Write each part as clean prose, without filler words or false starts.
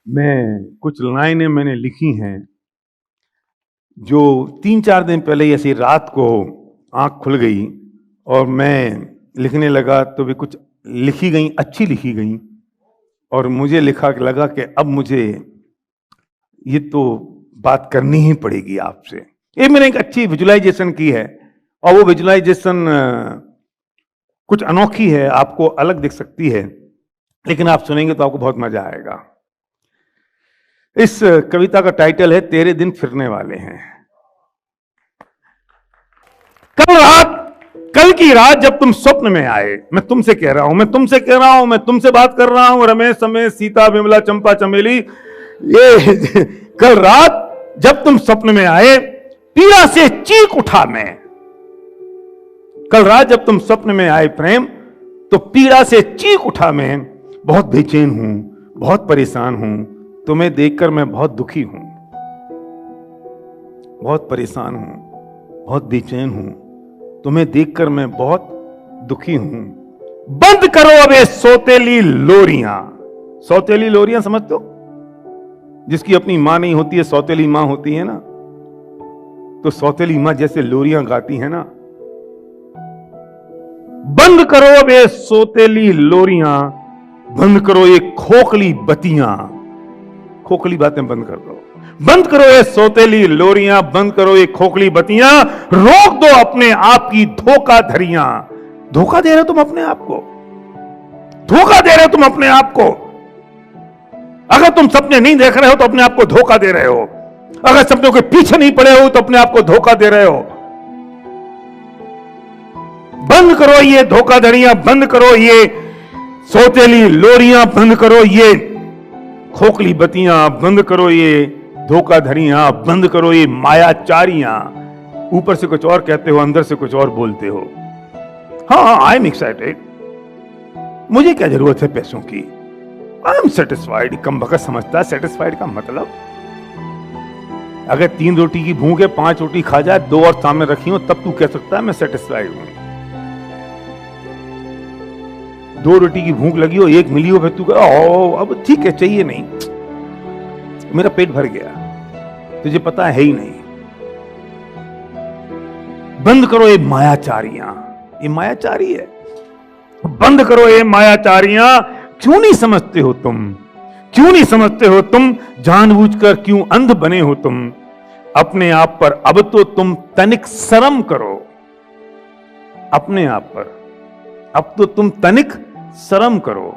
मैं कुछ लाइनें मैंने लिखी हैं जो 3-4 दिन पहले ऐसी रात को आंख खुल गई और मैं लिखने लगा तो भी कुछ लिखी गई, अच्छी लिखी गई और मुझे लगा कि अब मुझे ये तो बात करनी ही पड़ेगी आपसे। ये मैंने एक अच्छी विजुलाइजेशन की है और वो विजुलाइजेशन कुछ अनोखी है, आपको अलग दिख सकती है, लेकिन आप सुनेंगे तो आपको बहुत मजा आएगा। इस कविता का टाइटल है तेरे दिन फिरने वाले हैं। कल की रात जब तुम स्वप्न में आए, मैं तुमसे कह रहा हूं, मैं तुमसे बात कर रहा हूं, रमेश समेश सीता विमला चंपा चमेली। ये कल रात जब तुम स्वप्न में आए पीड़ा से चीख उठा मैं। कल रात जब तुम स्वप्न में आए प्रेम तो पीड़ा से चीख उठा मैं। बहुत बेचैन हूं, बहुत परेशान हूं, तुम्हें देखकर मैं बहुत दुखी हूं, बहुत परेशान हूं, बहुत बेचैन हूं, तुम्हें देखकर मैं बहुत दुखी हूं। बंद करो अब ये सौतेली लोरियां। सौतेली लोरियां समझते हो? जिसकी अपनी मां नहीं होती है, सौतेली मां होती है ना, तो सौतेली मां जैसे लोरियां गाती है ना। बंद करो अब ये सौतेली लोरियां, बंद करो ये खोखली बत्तियां। खोखली बातें बंद कर दो, बंद करो ये सौतेली लोरियां, बंद करो ये खोखली बत्तियां। रोक दो अपने आप की धोखाधड़ियां। धोखा दे रहे हो तुम अपने आप को, धोखा दे रहे हो तुम अपने आप को। अगर तुम सपने नहीं देख रहे हो तो अपने आप को धोखा दे रहे हो। अगर सपनों के पीछे नहीं पड़े हो तो अपने आप को धोखा दे रहे हो। बंद करो ये धोखाधड़ियां, बंद करो ये सौतेली लोरियां, बंद करो ये खोखली बत्तियां, बंद करो ये धोखाधड़ियां, बंद करो ये मायाचारियां। ऊपर से कुछ और कहते हो, अंदर से कुछ और बोलते हो। हाँ, आई एम एक्साइटेड, मुझे क्या जरूरत है पैसों की। I am satisfied. कम बखत समझता है सेटिस्फाइड का मतलब। अगर 3 रोटी की भूख है, 5 रोटी खा जाए, 2 और सामने रखी हो, तब तू कह सकता है मैं सेटिस्फाइड हूं। 2 रोटी की भूख लगी हो, 1 मिली हो, फिर तू कह अब ठीक है, चाहिए नहीं, मेरा पेट भर गया, तुझे पता है ही नहीं। बंद करो ये मायाचारियां। ये मायाचारी है। बंद करो ये मायाचारियां। क्यों नहीं समझते हो तुम, क्यों नहीं समझते हो तुम, जानबूझकर क्यों अंध बने हो तुम। अपने आप पर अब तो तुम तनिक शर्म करो। अपने आप पर अब तो तुम तनिक शर्म करो।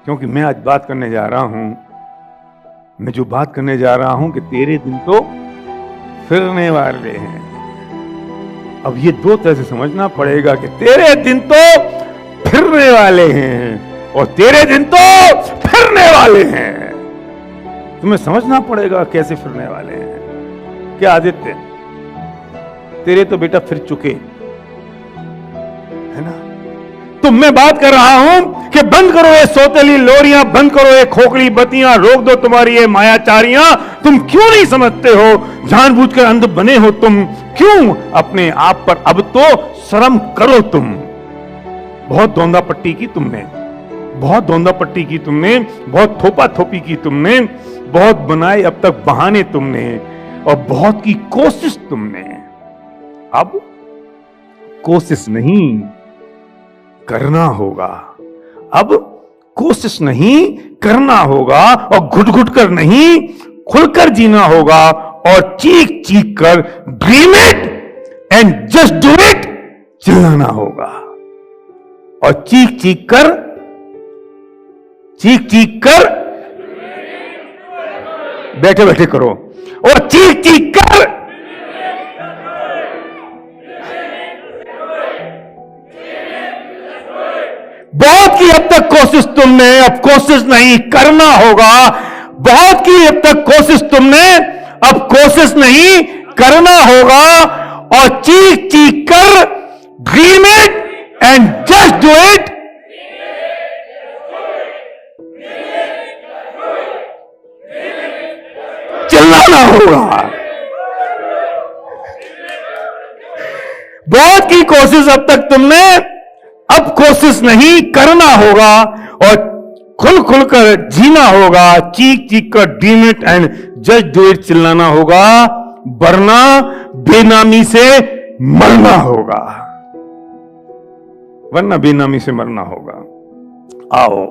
क्योंकि मैं आज बात करने जा रहा हूं, मैं जो बात करने जा रहा हूं कि तेरे दिन तो फिरने वाले हैं। अब ये 2 तरह से समझना पड़ेगा कि तेरे दिन तो फिरने वाले हैं और तेरे दिन तो फिरने वाले हैं। तुम्हें समझना पड़ेगा कैसे फिरने वाले हैं। क्या आदित्य, तेरे तो बेटा फिर चुके है ना। तो मैं बात कर रहा हूं कि बंद करो ये सौतेली लोरियां, बंद करो ये खोखली बत्तियां, रोक दो तुम्हारी ये मायाचारियां। तुम क्यों नहीं समझते हो, जानबूझकर अंध बने हो तुम। क्यों अपने आप पर अब तो शर्म करो तुम। बहुत धोंदा पट्टी की तुमने, बहुत धोंदा पट्टी की तुमने, बहुत थोपा थोपी की तुमने, बहुत बनाए अब तक बहाने तुमने और बहुत की कोशिश तुमने। अब कोशिश नहीं करना होगा, अब कोशिश नहीं करना होगा और घुट घुट कर नहीं खुलकर जीना होगा और चीख चीख कर dream it and just do it चिल्लाना होगा। और चीख चीख कर बैठे बैठे करो और चीख चीख कर बहुत की अब तक कोशिश तुमने, अब कोशिश नहीं करना होगा। बहुत की अब तक कोशिश तुमने, अब कोशिश नहीं करना होगा और चीख चीख कर dream it and just do it चिल्लाना होगा। बहुत की कोशिश अब तक तुमने, अब कोशिश नहीं करना होगा और खुल खुल कर जीना होगा, चीख चीख कर dream it and just do it चिल्लाना होगा, वरना बेनामी से मरना होगा, वरना बेनामी से मरना होगा। आओ,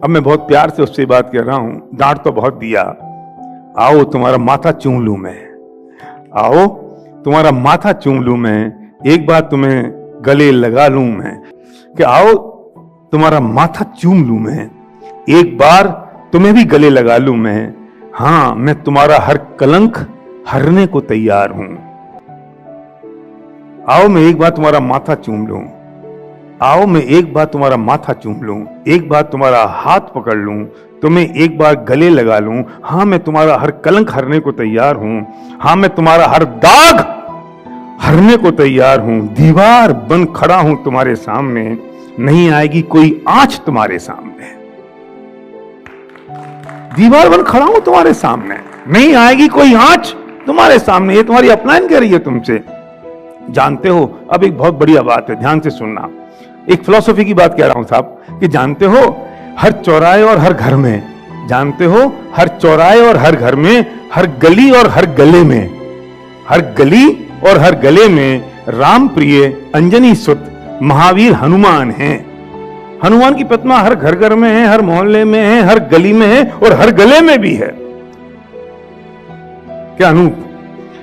अब मैं बहुत प्यार से उससे बात कर रहा हूं, डांट तो बहुत दिया। आओ तुम्हारा माथा चूम लूं मैं, आओ तुम्हारा माथा चूम लूं मैं, एक बार तुम्हें गले लगा लूं मैं, कि आओ तुम्हारा माथा चूम लूं मैं, एक बार तुम्हें भी गले लगा लूं मैं। हां, मैं तुम्हारा हर कलंक हरने को तैयार हूं। आओ मैं एक बार तुम्हारा माथा चूम लूं, आओ मैं एक बार तुम्हारा माथा चूम लूं, एक बार तुम्हारा हाथ पकड़ लूं, तुम्हें एक बार गले लगा लूं। हां, मैं तुम्हारा हर कलंक हरने को तैयार हूं। हां, मैं तुम्हारा हर दाग हरने को तैयार हूं। दीवार बन खड़ा हूं तुम्हारे सामने, नहीं आएगी कोई आंच तुम्हारे सामने। दीवार बन खड़ा हूं तुम्हारे सामने, नहीं आएगी कोई आंच तुम्हारे सामने। ये तुम्हारी अपलाइन कह रही है तुमसे। जानते हो, अब एक बहुत बढ़िया बात है, ध्यान से सुनना। एक फिलॉसफी की बात कह रहा हूं साहब, कि जानते हो हर चौराहे और हर घर में, जानते हो हर चौराहे और हर घर में, हर गली और हर गले में, हर गली और हर गले में राम प्रिय अंजनी सुत महावीर हनुमान हैं। हनुमान की प्रतिमा हर घर घर में है, हर मोहल्ले में है, हर गली में है और हर गले में भी है। क्या अनूप,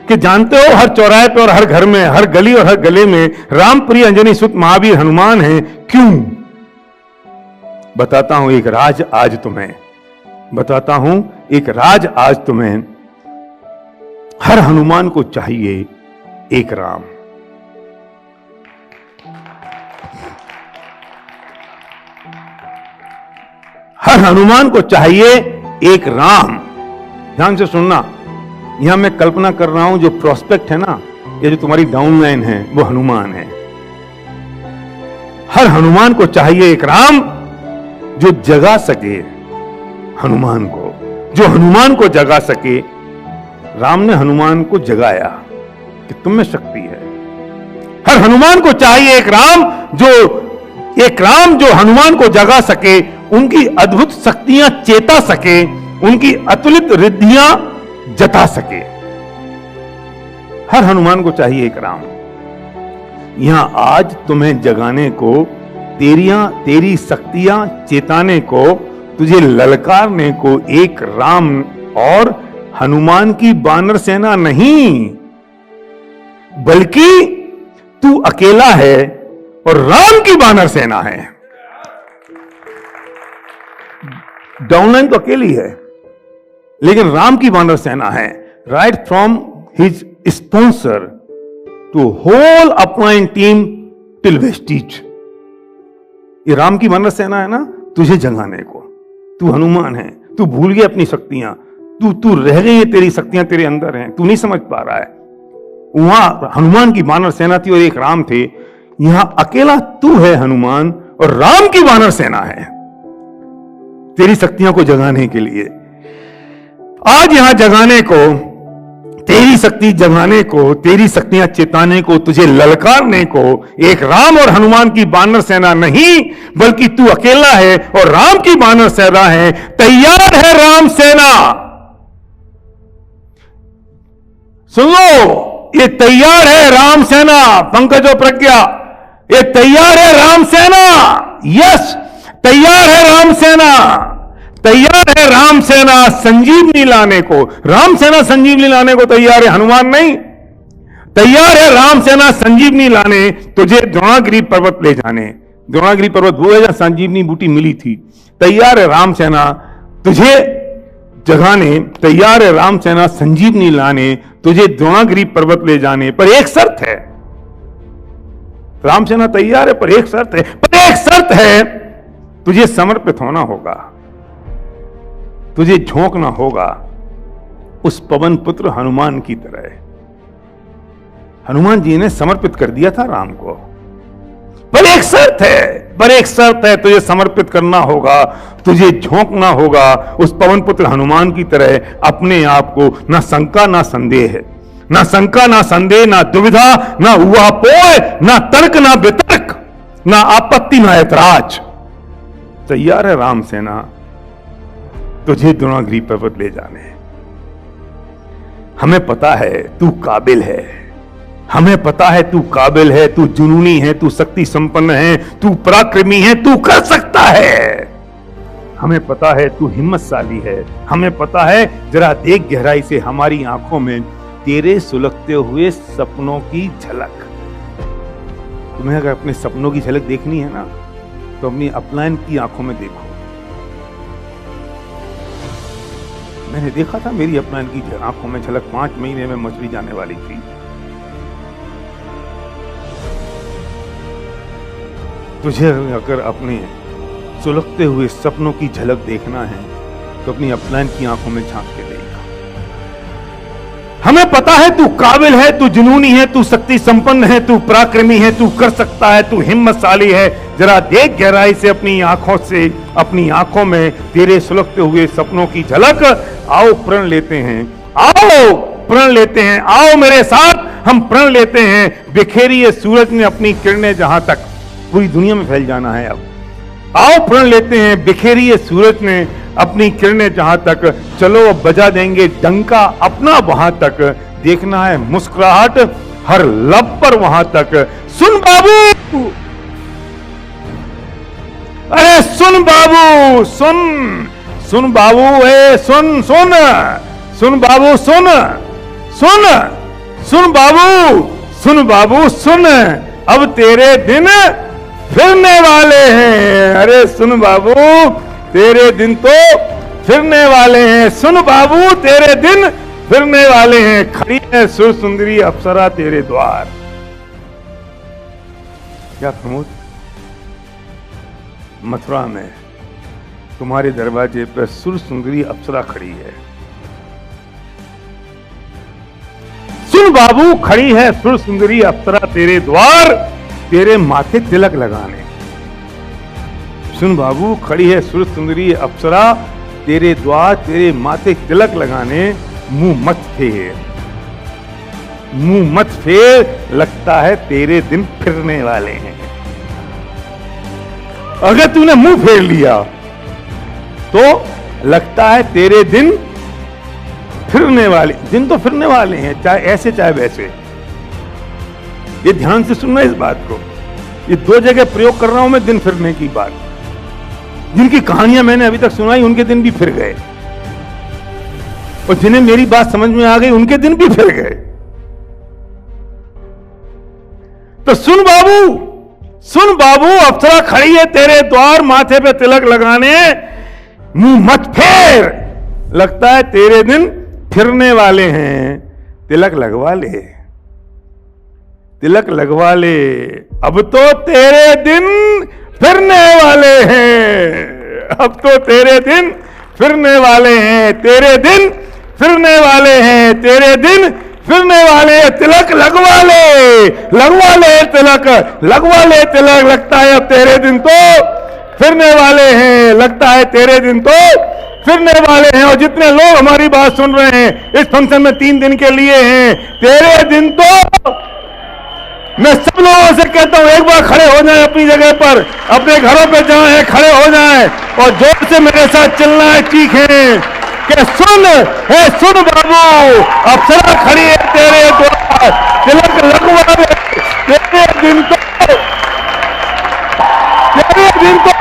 कि जानते हो हर चौराहे पे और हर घर में, हर गली और हर गले में राम प्रिय अंजनी सुत महावीर हनुमान हैं। क्यों? बताता हूं एक राज आज तुम्हें, बताता हूं एक राज आज तुम्हें। हर हनुमान को चाहिए एक राम। हर हनुमान को चाहिए एक राम। ध्यान से सुनना, यहां मैं कल्पना कर रहा हूं, जो प्रोस्पेक्ट है ना, ये जो तुम्हारी डाउनलाइन है, वो हनुमान है। हर हनुमान को चाहिए एक राम जो जगा सके हनुमान को, जो हनुमान को जगा सके। राम ने हनुमान को जगाया कि तुम में शक्ति है। हर हनुमान को चाहिए एक राम जो हनुमान को जगा सके, उनकी अद्भुत शक्तियां चेता सके, उनकी अतुलित रिद्धियां जता सके। हर हनुमान को चाहिए एक राम। यहां आज तुम्हें जगाने को, तेरी शक्तियां चेताने को, तुझे ललकारने को एक राम, और हनुमान की वानर सेना नहीं, बल्कि तू अकेला है और राम की वानर सेना है। डाउनलाइन तो अकेली है, लेकिन राम की वानर सेना है। Right from his sponsor to whole upline team till Vestige, ये राम की वानर सेना है ना, तुझे जगाने को। तू हनुमान है, तू भूल गया अपनी शक्तियां, तू रह गई है, तेरी शक्तियां तेरे अंदर हैं, तू नहीं समझ पा रहा है। वहां हनुमान की वानर सेना थी और एक राम थे। यहां अकेला तू है हनुमान, और राम की वानर सेना है तेरी शक्तियों को जगाने के लिए। आज यहां जगाने को, तेरी शक्ति जगाने को, तेरी शक्तियां चेताने को, तुझे ललकारने को एक राम और हनुमान की वानर सेना नहीं, बल्कि तू अकेला है और राम की वानर सेना है। तैयार है राम सेना। सुन लो, ये तैयार है राम सेना। पंकज और प्रज्ञा, ये तैयार है राम सेना। यस, तैयार है राम सेना, तैयार है राम सेना संजीवनी लाने को। राम सेना संजीवनी लाने को तैयार है, हनुमान नहीं। तैयार है राम सेना संजीवनी लाने, तुझे द्रोणागिरी पर्वत ले जाने। द्रोणागिरी पर्वत वो है जहां संजीवनी बूटी मिली थी। तैयार है राम सेना तुझे जगाने, तैयार है राम सेना संजीवनी लाने, तुझे द्रोणागिरी पर्वत ले जाने। पर एक शर्त है, राम सेना तैयार है, पर एक शर्त है, तुझे समर्पित होना होगा, तुझे झोंकना होगा उस पवन पुत्र हनुमान की तरह। हनुमान जी ने समर्पित कर दिया था राम को, पर एक शर्त है, तुझे समर्पित करना होगा, तुझे झोंकना होगा उस पवन पुत्र हनुमान की तरह अपने आप को। ना शंका ना संदेह, ना शंका ना संदेह, ना दुविधा, ना उहापोह, ना तर्क ना वितर्क, ना आपत्ति ना ऐतराज। तैयार है राम सेना तुझे द्रोणागिरी पर्वत ले जाने। हमें पता है तू काबिल है, हमें पता है तू काबिल है, तू जुनूनी है, तू शक्ति संपन्न है, तू पराक्रमी है, तू कर सकता है। हमें पता है तू हिम्मतशाली है, हमें पता है, जरा देख गहराई से हमारी आंखों में तेरे सुलगते हुए सपनों की झलक। तुम्हें अगर अपने सपनों की झलक देखनी है ना, तो अपनी अपलाइन की आंखों में देखो। मैंने देखा था मेरी अपलाइन की आंखों में झलक 5 महीने में मछली जाने वाली थी। तुझे अगर अपने सुलगते हुए सपनों की झलक देखना है तो अपनी अपलाइन की आंखों में झांक के देखा। हमें पता है तू काबिल है, तू जुनूनी है, तू शक्ति संपन्न है, तू पराक्रमी है, तू कर सकता है, तू हिम्मतशाली है। जरा देख गहराई से अपनी आंखों में तेरे सुलगते हुए सपनों की झलक। आओ प्रण लेते हैं, आओ प्रण लेते हैं, आओ मेरे साथ हम प्रण लेते हैं। बिखेरी ये सूरज ने अपनी किरणें जहां तक, पूरी दुनिया में फैल जाना है अब। आओ प्रण लेते हैं, बिखेरी ये सूरज ने अपनी किरणें जहां तक। चलो अब बजा देंगे डंका अपना वहां तक। देखना है मुस्कुराहट हर लब पर वहां तक। सुन बाबू, अरे सुन बाबू, सुन बाबू, सुन बाबू, सुन बाबू, सुन अब तेरे दिन फिरने वाले हैं। अरे सुन बाबू, तेरे दिन तो फिरने वाले हैं। सुन बाबू, तेरे दिन फिरने वाले हैं। खड़ी है सुर सुंदरी अप्सरा तेरे द्वार। क्या प्रमोद, मथुरा में तुम्हारे दरवाजे पर सुर सुंदरी अप्सरा खड़ी है। सुन बाबू, खड़ी है सुर सुंदरी अप्सरा तेरे द्वार, तेरे माथे तिलक लगाने। सुन बाबू, खड़ी है सुर सुंदरी अप्सरा तेरे द्वार, तेरे माथे तिलक लगाने। मुंह मत फेर, लगता है तेरे दिन फिरने वाले हैं। अगर तूने मुंह फेर लिया तो लगता है तेरे दिन फिरने वाले। दिन तो फिरने वाले हैं, चाहे ऐसे चाहे वैसे। ये ध्यान से सुनना इस बात को। ये 2 जगह प्रयोग कर रहा हूं मैं दिन फिरने की बात। जिनकी कहानियां मैंने अभी तक सुनाई उनके दिन भी फिर गए, और जिन्हें मेरी बात समझ में आ गई उनके दिन भी फिर गए। तो सुन बाबू, अप्सरा खड़ी है तेरे द्वार, माथे पे तिलक लगाने। मुंह मत फेर, लगता है तेरे दिन फिरने वाले हैं। तिलक लगवा ले, अब तो तेरे दिन फिरने वाले हैं। अब तो तेरे दिन फिरने वाले हैं, तेरे दिन फिरने वाले हैं, तेरे दिन फिरने वाले। तिलक लगवा ले, तिलक लगवा ले, तिलक। लगता है अब तेरे दिन तो फिरने वाले हैं, लगता है तेरे दिन तो फिरने वाले हैं। और जितने लोग हमारी बात सुन रहे हैं इस फंक्शन में 3 दिन के लिए हैं, तेरे दिन तो मैं सब लोगों से कहता हूं एक बार खड़े हो जाएं अपनी जगह पर, अपने घरों पे जहां है खड़े हो जाएं और जोर से मेरे साथ चलना है, चीखें कि सुन बाबू, अप्सरा खड़ी है तेरे द्वार, तिलक लगवा दे, तेरे दिन तो